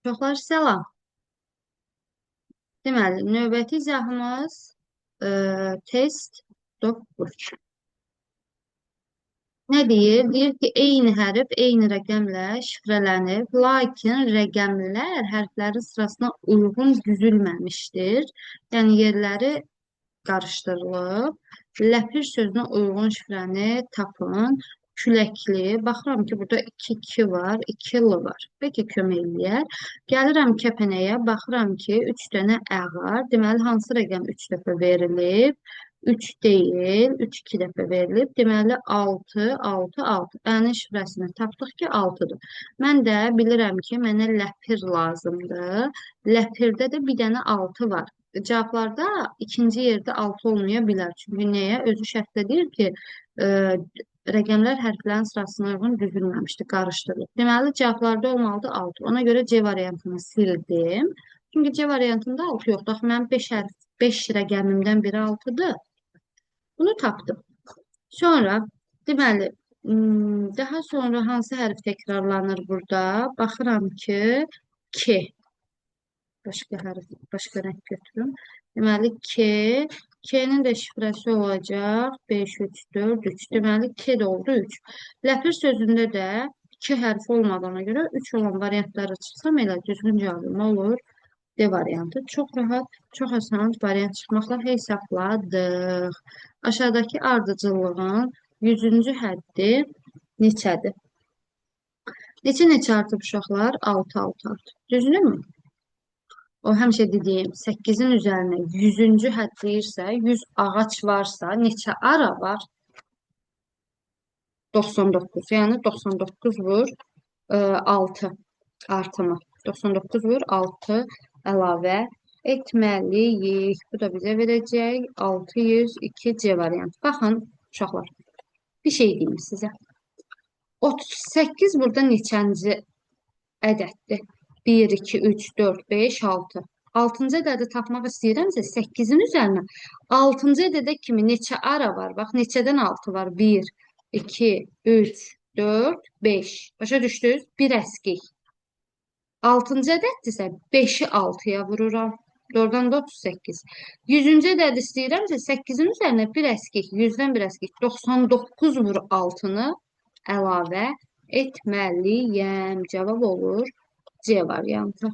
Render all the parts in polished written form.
Uşaqlar salam. Deməli, növbəti izahımız test 9. Nə deyir? Deyir ki, eyni hərf eyni rəqəmlə şifrələnib, lakin rəqəmlər hərflərin sırasına uyğun düzülməmişdir. Yəni yerləri qarışdırılıb. Ləpir sözünə uyğun şifrəni tapın. Küləkli. Baxıram ki, burada 2 var, 2 l var. Bəlkə kömək eləyər. Gəlirəm kəpənəyə, baxıram ki, 3 dənə ə var. Deməli, hansı rəqəm 3 dəfə verilib? 3 deyil, 3 2 dəfə verilib. Deməli, 6, 6, 6. Ənin şifrəsini tapdıq ki, 6-dır. Mən də bilirəm ki, mənə ləpir lazımdır. Ləpirdə də bir dənə 6 var. Cavablarda ikinci yerdə 6 olmaya bilər. Çünki nəyə? Özü şərtdə deyir ki, e, rəqəmlər hərflərin sırasına uyğun düzülməmişdir, qarışdırılıb. Deməli, cavablarda olmalıdır 6. Ona görə C variantını sildim. Çünki C variantında 6 yoxdur. Axı mənim 5 rəqəmimdən biri 6-dır. Bunu tapdım. Sonra, deməli, daha sonra hansı hərf təkrarlanır burada? Baxıram ki, K. Başqa hərf, başqa rəng götürüm. Deməli, K. K-nin də şifrəsi olacaq 5, 3, 4, 3. Deməli, K də oldu 3. Ləpir sözündə də 2 hərf olmadığına görə 3 olan variantları çıxsam elə düzgün cavabı nə olur? D variantı. Çox rahat, çox asan variant çıxmaqla hesabladıq. Aşağıdakı ardıcıllığın 100-cü həddi neçədir? Neçə artıb uşaqlar? 6, 6 artıb. Düzdürmü? O həmişə dediyim 8-in üzərinə 100-cü hədləyirsə, 100 ağac varsa, neçə ara var? 99. Yəni 99 vur 6 artımı. 99 vur 6 əlavə etməliyik. Bu da bizə verəcək 602 C variantı. Baxın, uşaqlar, bir şey deyim sizə. 38 burada neçənci ədəddir? 1, 2, 3, 4, 5, 6. 6-cı ədədi tapmaq istəyirəmsə 8-in üzərinə 6-cı ədədə kimi neçə ara var? Bax, neçədən 6 var? 1, 2, 3, 4, 5. Başa düşdünüz? Bir əskik. 6-cı ədəddirsə 5-i 6-ya vururam. Doğrudan da 38. 100-cü ədəd istəyirəmsə 8-in üzərinə bir əskik, 100-dən bir əskik 99 vur 6-nı əlavə etməliyəm. Cavab olur C variantı.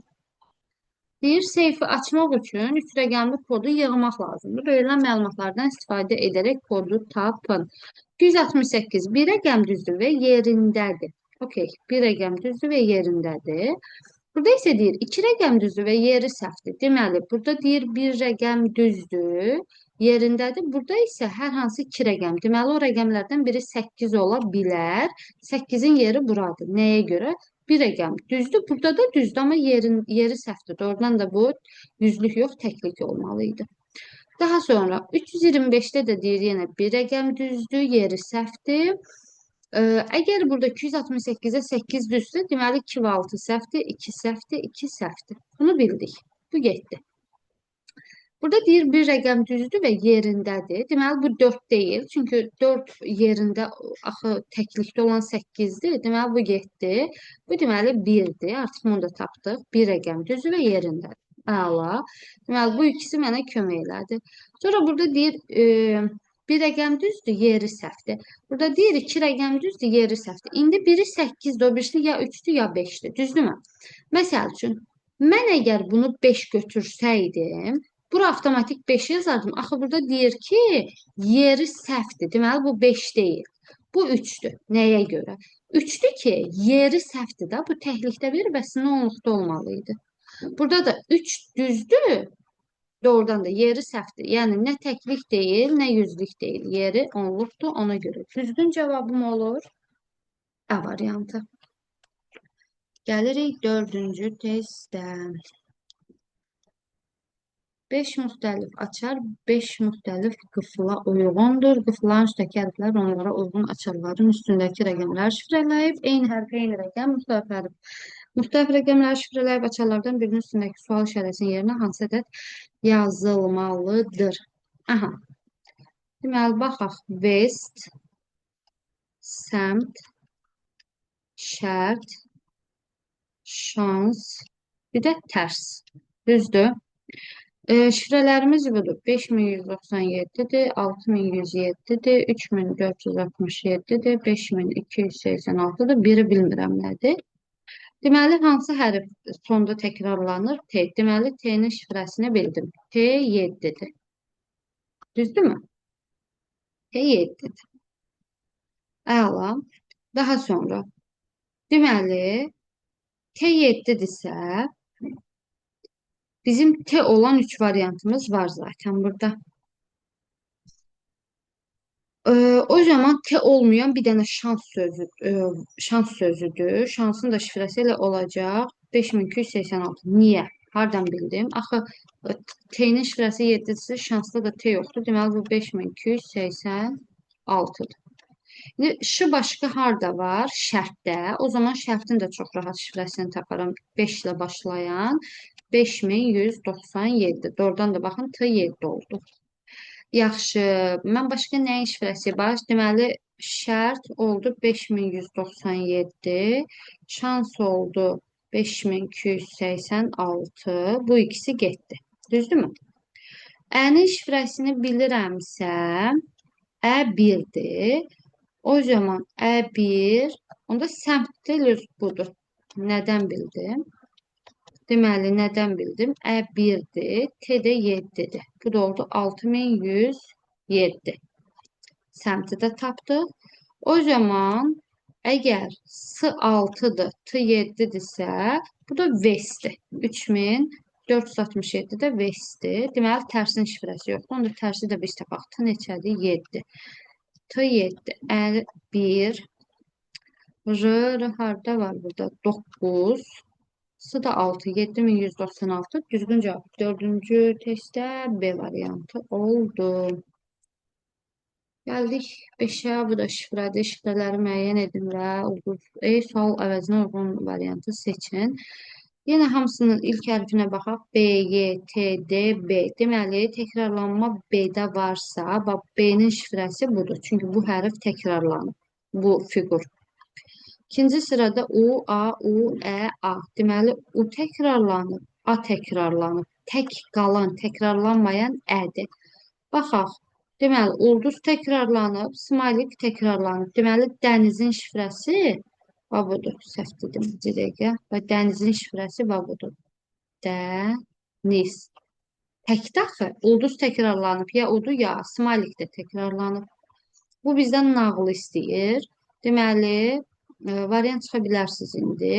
Deyir, seyfi açmaq üçün 3 rəqəmli kodu yığmaq lazımdır. Verilən məlumatlardan istifadə edərək kodu tapın. 268 bir rəqəm düzdür və yerindədir. Okey, bir rəqəm düzdür və yerindədir. Burada isə deyir, 2 rəqəm düzdür və yeri səhvdir. Deməli, burada deyir, bir rəqəm düzdür, yerindədir. Burada isə hər hansı 2 rəqəm. Deməli, o rəqəmlərdən biri 8 ola bilər. 8-in yeri buradır. Nəyə görə? Bir rəqəm düzdür. Burada da düzdür, amma yeri səhvdir. Doğrudan da bu yüzlük yox, təklik olmalı idi. Daha sonra 325-də də deyir yenə bir rəqəm düzdür, yeri səhvdir. Əgər burada 268-ə 8 düzdür, deməli 2 və 6 səhvdir, 2 səhvdir, 2 səhvdir. Bunu bildik. Bu getdi. Burada deyir bir rəqəm düzdür və yerindədir. Deməli bu 4 deyil. Çünki 4 yerində axı təklikdə olan 8-dir. Deməli bu 7. Bu deməli 1-dir. Artıq bunu da tapdıq. Bir rəqəm düzdür və yerindədir. Əla. Deməli bu ikisi mənə kömək elədi. Sonra burada deyir bir rəqəm düzdür, yeri səhvdir. Burada deyir 2 rəqəm düzdür, yeri səhvdir. İndi biri 8-dir, o birisi ya 3-dür, ya 5-dir. Düzdürmü? Məsəl üçün mən əgər bunu 5 götürsəydim, bura avtomatik 5 yazardım. Axı burada deyir ki, yeri səhvdir. Deməli, bu 5 deyil. Bu 3-dür. Nəyə görə? 3-dür ki, yeri səhvdir da. Bu təklikdə bir və sinonluqda olmalı idi. Burada da 3 düzdür. Doğrudan da yeri səhvdir. Yəni, nə təklik deyil, nə yüzlük deyil. Yeri onluqdur, ona görə. Düzgün cavabım olur A variantı. Gəlirik 4-cü testə. 5 müxtəlif açar 5 müxtəlif qıfla uyğundur. Qıfların üstəki hərflər onlara uyğun açarların üstündəki rəqəmlər şifrələyib. Eyni hərf, eyni rəqəm, müxtəlif rəqəmlər şifrələyib açarlardan birinin üstündəki sual işarəsinin yerinə hansı ədəd yazılmalıdır? Aha. Deməli, baxaq. West, səmt, şərt, şans, bir də tərs. Düzdür? Şifrələrimiz budur. 5197-dir, 6107-dir, 3467-dir, 5286-dır. Biri bilmirəm nədir. Deməli, hansı hərf sonda təkrarlanır? T. Deməli, T-nin şifrəsini bildim. T 7-dir. Düzdürmü? T 7-dir. Əla. Daha sonra, deməli, T 7-dirsə, bizim T olan 3 variantımız var zaten burada. O zaman T olmayan bir dənə şans sözüdür. Şansın da şifrəsi ilə olacaq 5286. Niyə? Hardan bildim? Axı T-nin şifrəsi 7-dir, şansda da T yoxdur. Deməli bu 5286-dır. İndi Ş başqa harda var? Şərtdə. O zaman şərtin də çox rahat şifrəsini taparam. 5 ilə başlayan 5197. Doğrudan da baxın T 7 oldu. Yaxşı. Mən başqa nəyin şifrəsi var? Deməli, şərt oldu 5197. Şans oldu 5286. Bu ikisi getdi. Düzdürmü? Ənin şifrəsini bilirəmsə, Ə1-dir. O zaman Ə1, onda səmt deyil, budur. Nədən bildim? Deməli, nədən bildim? Ə1-dir, T də 7-dir. Bu da oldu 6107. Səmti də tapdıq. O zaman, əgər S6-dır, T7-dirsə, bu da Vestdir. 3467 də Vestdir. Deməli, tərsin şifrəsi yoxdur. Onda tərsi də biz tapaq. T neçədir? 7. T7, Ə1, R harda var burada? 9. S da 6, 7196. Düzgün cavab. Dördüncü testdə B variantı oldu. Gəldik 5-ə. Bu da şifrədir. Şifrələri müəyyən edin və sual əvəzinə uyğun variantı seçin. Yenə hamısının ilk hərfinə baxaq. B, Y, T, D, B. Deməli, təkrarlanma B-də varsa, B-nin şifrəsi budur. Çünki bu hərf təkrarlanır. Bu fiqur. İkinci sırada U, A, U, E, A. Deməli, U təkrarlanıb, A təkrarlanıb. Tək qalan, təkrarlanmayan Ədir. Baxaq. Deməli, ulduz təkrarlanıb, smaylik təkrarlanıb. Deməli, dənizin şifrəsi budur. Səhv dedim, bir dəqiqə. Və dənizin şifrəsi budur. Dəniz. Təkdə axı, ulduz təkrarlanıb. Ya udur, ya smaylik də təkrarlanıb. Bu bizdən nağıl istəyir. Deməli, variant çıxa bilərsiniz indi.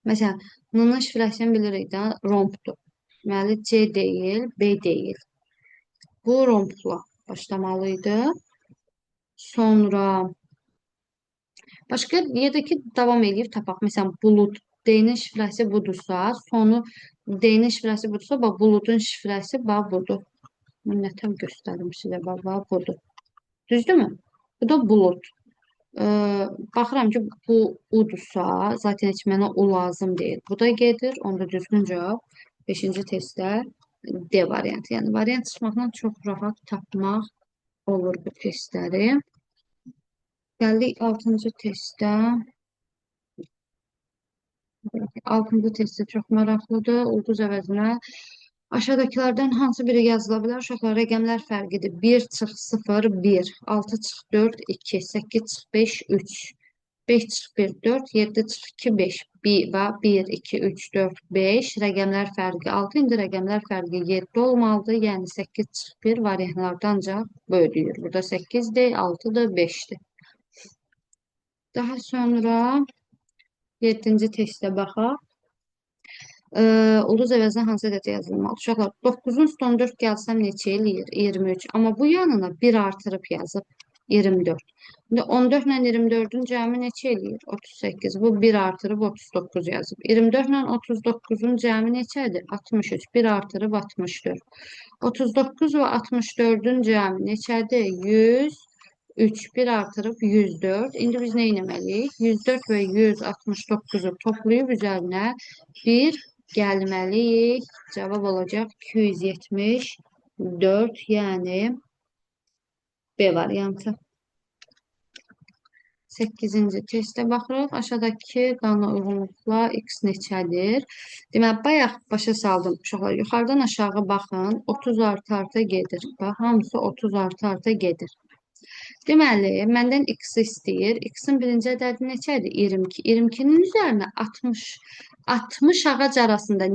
Məsələn, N-nın şifrəsini bilirik də, rompdur. Deməli, C deyil, B deyil. Bu rompla başlamalıydı. Sonra başqa yerdə ki, davam edib tapaq. Məsələn, bulud. D-nin şifrəsi budursa, sonu D-nin şifrəsi budursa, buludun şifrəsi budur. Nətəm göstərim sizə, budur. Düzdürmü? Bu da bulud. Baxıram ki, bu udursa, zaten heç mənə u lazım deyil. Bu da gedir. Onda düzgün cavab 5-ci testdə D variantı. Yəni, variant çıxmaqla çox rahat tapmaq olur bu testləri. Gəldik 6-cı testdə. 6-cı testdə çox maraqlıdır. Ulduz əvəzinə aşağıdakilərdən hansı biri yazıla bilər? Uşaqlar, rəqəmlər fərqidir. 1 çıx 0, 1, 6 çıx 4, 2, 8 çıx 5, 3, 5 çıx 1, 4, 7 çıx 2, 5. 1, 2, 3, 4, 5. Rəqəmlər fərqi 6. İndi rəqəmlər fərqi 7 olmalıdır. Yəni 8 çıx 1 variantlarda ancaq bölünür. Burada 8-dir, 6-dır, 5-dir. Daha sonra 7-ci testə baxaq. Ulduz əvəzinə hansı ədəd yazılmalı? Uşaqlar, 9-un üstünə 4 gəlsəm neçə eləyir? 23. Amma bu yanına 1 artırıb yazıb 24. İndi 14 ilə 24-ün cəmi neçə eləyir? 38. Bu 1 artırıb 39 yazıb. 24 ilə 39-un cəmi neçədir? 63. 1 artırıb 64. 39 və 64-ün cəmi neçədir? 103. 1 artırıb 104. İndi biz nə etməliyik? 104 və 169-u toplayıb üzərinə 1 gəlməliyik. Cavab olacaq 274, yəni B variantı. 8-ci testə baxırıq. Aşağıdakı qanuna uyğunluqla x neçədir? Deməli, bayaq başa saldım uşaqlar. Yuxarıdan aşağı baxın. 30 arta gedir. Bax, hamısı 30 arta gedir. Deməli, məndən x istəyir. X-in birinci ədədi neçədir? 22. 22-nin üzərinə 60. 60 ağac arasında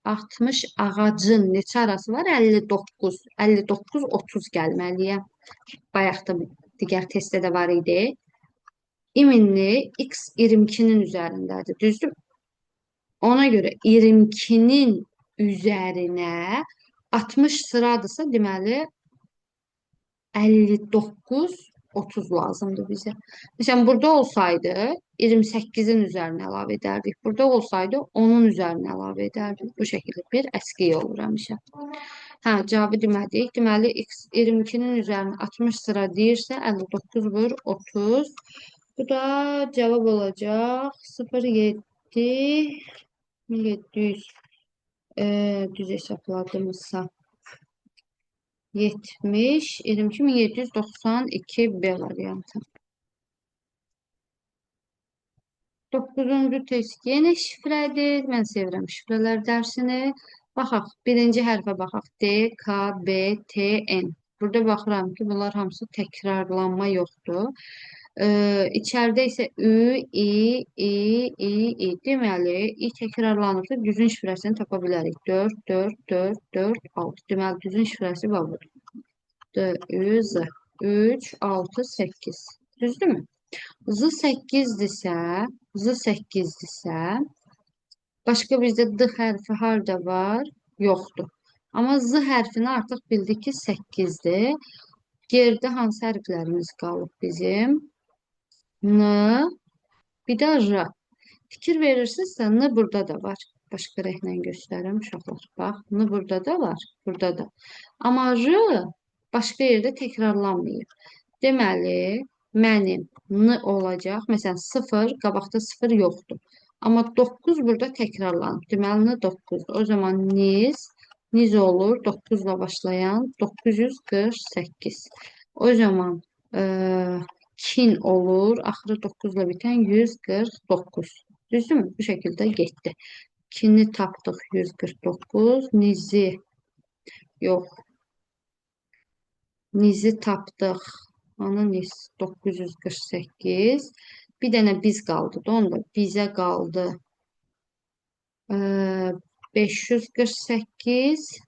60 ağacın neçə arası var? 59. 59, 30 gəlməliyəm. Bayaq da digər testdə də var idi. İminli x 22'nin üzərindədir. Düzdür? Ona göre 22'nin üzerine 60 sıradırsa deməli 59 30 lazımdır bize. Mesela burada olsaydı 28'in üzerine əlavə edərdik. Burada olsaydı onun üzerine əlavə edərdik. Bu şekilde bir əskiy olur həmişə. Hə, cavabı demədik. Deməli x 22'nin üzerine 60 sıra deyirsə 59 vur 30. Bu da cevap olacak 07 700 düz hesapladığımızsa 70 22 1792 B variantı. 9-cu test yenə şifrədir. Mən sevirəm şifrələr dərsini. Baxaq, birinci hərfə baxaq. D, K, B, T, N. Burada baxıram ki, bunlar hamısı təkrarlanma yoxdur. İçəridə isə Ü, İ. Deməli, İ təkrarlanırsa düzün şifrəsini tapa bilərik. 4, 4, 4, 4, 6. Deməli, düzün şifrəsi budur. D, Ü, Z. 3, 6, 8. Düzdürmü? Z 8'dirsə, başqa bizdə D hərfi harda var? Yoxdur. Amma Z hərfini artıq bildik ki 8'dir. Geridə hansı hərflərimiz qalıb bizim? N, bir də R. Fikir verirsinizsə N burada da var. Başqa rənglə göstərirəm uşaqlar. Bax, N burada da var, burada da. Amma R başqa yerdə təkrarlanmayıb. Deməli, mənim N olacaq. Məsələn, 0, qabaqda 0 yoxdur. Amma 9 burada təkrarlanıb. Deməli, N 9. O zaman niz olur. 9 ilə başlayan 948. O zaman kin olur. Axırı 9 ilə bitən 149. Düzdürmü? Bu şəkildə getdi. Kini tapdıq 149. Nizi tapdıq. Onun 948. Bir dənə biz qaldı. Onda bizə qaldı 548.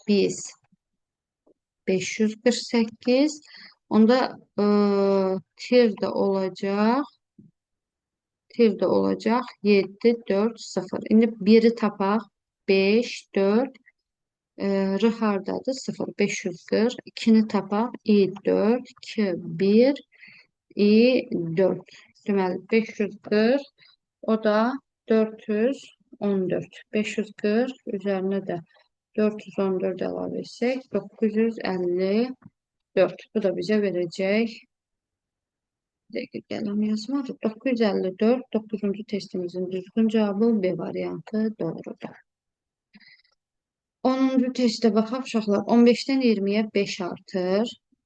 Biz 548. Onda tir də olacaq. 7, 4, 0. İndi 1'i tapaq. 5, 4. R hardadır? 0, 540. 2'ni tapaq. I 4, 2, 1, I 4. Deməli, 540. O da 414. 540 üzərinə də 414 əlavə etsək 954. Bu da bizə verəcək. Bir dəqiqə qələm yazmadı. 954. 9-cu testimizin düzgün cavabı B variantı doğrudur. 10-cu testə baxaq uşaqlar. 15-dən 20-yə 5 artır.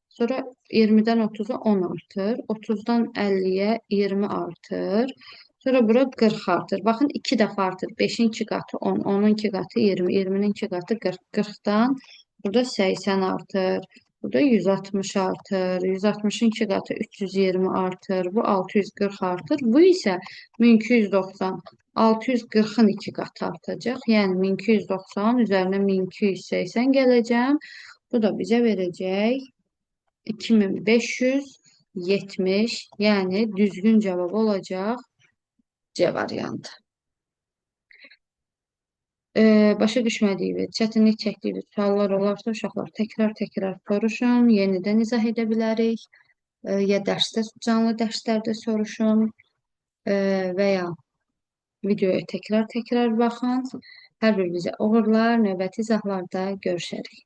Sonra 20-dən 30-a 10 artır. 30-dan 50-yə 20 artır. Sonra bura 40 artır. Baxın 2 dəfə artır. 5-in 2 qatı 10, 10-un 2 qatı 20, 20-nin 2 qatı 40. 40-dan burada 80 artır. Burada 160 artır. 160'ın 2 qatı 320 artır. Bu 640 artır. Bu isə 1290. 640'ın 2 qatı artacaq. Yəni 1290 üzərinə 1280 gələcəm. Bu da bizə verəcək 2570. Yəni düzgün cavab olacaq C variantı. Başa düşmədiyiniz, çətinlik çəkdiyiniz suallar olarsa uşaqlar təkrar soruşun, yenidən izah edə bilərik. Ya dərsdə, canlı dərslərdə soruşun və ya videoya təkrar baxın. Hər bir bizə uğurlar, növbəti izahlarda görüşərik.